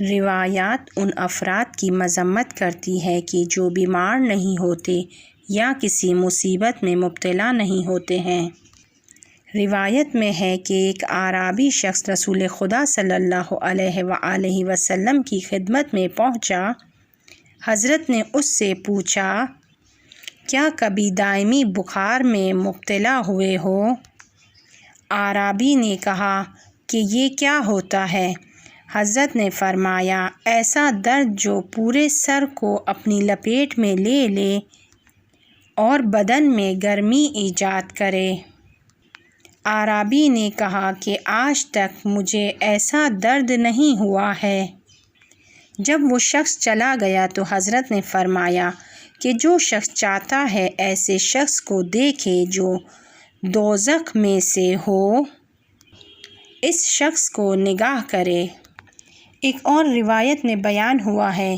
روایات ان افراد کی مذمت کرتی ہے کہ جو بیمار نہیں ہوتے یا کسی مصیبت میں مبتلا نہیں ہوتے ہیں۔ روایت میں ہے کہ ایک اعرابی شخص رسول خدا صلی اللہ علیہ وآلہ وسلم کی خدمت میں پہنچا۔ حضرت نے اس سے پوچھا، کیا کبھی دائمی بخار میں مبتلا ہوئے ہو؟ اعرابی نے کہا کہ یہ کیا ہوتا ہے؟ حضرت نے فرمایا، ایسا درد جو پورے سر کو اپنی لپیٹ میں لے لے اور بدن میں گرمی ایجاد کرے۔ اعرابی نے کہا کہ آج تک مجھے ایسا درد نہیں ہوا ہے۔ جب وہ شخص چلا گیا تو حضرت نے فرمایا کہ جو شخص چاہتا ہے ایسے شخص کو دیکھے جو دوزخ میں سے ہو، اس شخص کو نگاہ کرے۔ ایک اور روایت میں بیان ہوا ہے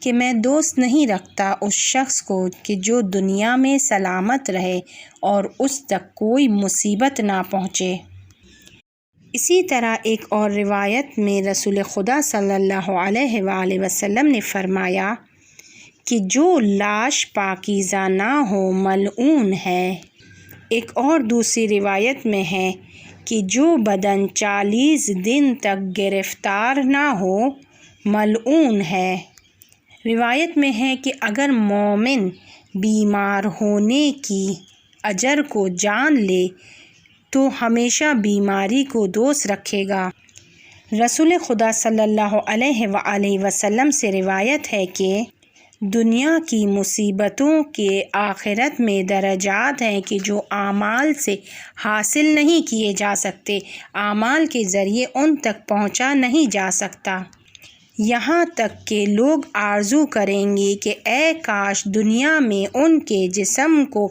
کہ میں دوست نہیں رکھتا اس شخص کو کہ جو دنیا میں سلامت رہے اور اس تک کوئی مصیبت نہ پہنچے۔ اسی طرح ایک اور روایت میں رسول خدا صلی اللہ علیہ وآلہ وسلم نے فرمایا کہ جو لاش پاکیزہ نہ ہو ملعون ہے۔ ایک اور دوسری روایت میں ہے کہ جو بدن 40 دن تک گرفتار نہ ہو ملعون ہے۔ روایت میں ہے کہ اگر مومن بیمار ہونے کی اجر کو جان لے تو ہمیشہ بیماری کو دوست رکھے گا۔ رسول خدا صلی اللہ علیہ وآلہ وسلم سے روایت ہے کہ دنیا کی مصیبتوں کے آخرت میں درجات ہیں کہ جو اعمال سے حاصل نہیں کیے جا سکتے، اعمال کے ذریعے ان تک پہنچا نہیں جا سکتا، یہاں تک کہ لوگ آرزو کریں گے کہ اے کاش دنیا میں ان کے جسم کو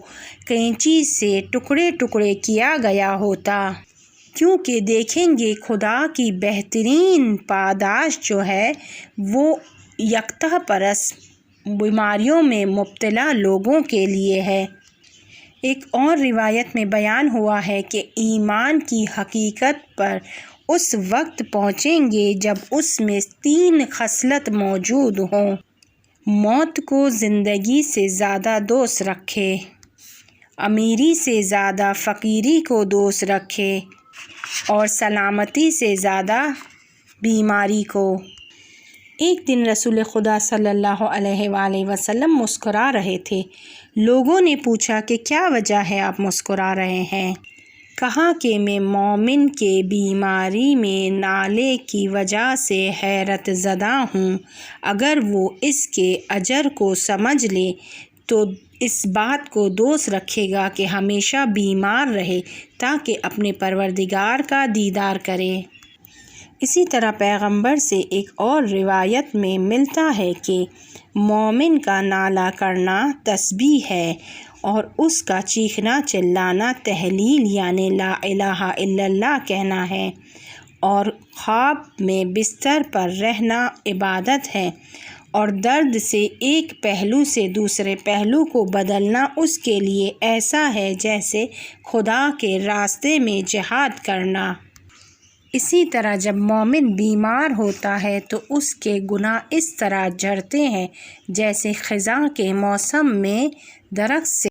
کینچی سے ٹکڑے ٹکڑے کیا گیا ہوتا، کیونکہ دیکھیں گے خدا کی بہترین پاداش جو ہے وہ یکتا پرست بیماریوں میں مبتلا لوگوں کے لیے ہے۔ ایک اور روایت میں بیان ہوا ہے کہ ایمان کی حقیقت پر اس وقت پہنچیں گے جب اس میں 3 خصلت موجود ہوں: موت کو زندگی سے زیادہ دوست رکھے، امیری سے زیادہ فقیری کو دوست رکھے، اور سلامتی سے زیادہ بیماری کو۔ ایک دن رسول خدا صلی اللہ علیہ وآلہ وسلم مسکرا رہے تھے۔ لوگوں نے پوچھا کہ کیا وجہ ہے آپ مسکرا رہے ہیں؟ کہا کہ میں مومن کے بیماری میں نالے کی وجہ سے حیرت زدہ ہوں۔ اگر وہ اس کے اجر کو سمجھ لے تو اس بات کو دوست رکھے گا کہ ہمیشہ بیمار رہے تاکہ اپنے پروردگار کا دیدار کرے۔ اسی طرح پیغمبر سے ایک اور روایت میں ملتا ہے کہ مومن کا نالہ کرنا تسبیح ہے اور اس کا چیخنا چلانا تہلیل یعنی لا الہ الا اللہ کہنا ہے، اور خواب میں بستر پر رہنا عبادت ہے، اور درد سے ایک پہلو سے دوسرے پہلو کو بدلنا اس کے لیے ایسا ہے جیسے خدا کے راستے میں جہاد کرنا۔ اسی طرح جب مومن بیمار ہوتا ہے تو اس کے گناہ اس طرح جھڑتے ہیں جیسے خزاں کے موسم میں درخت سے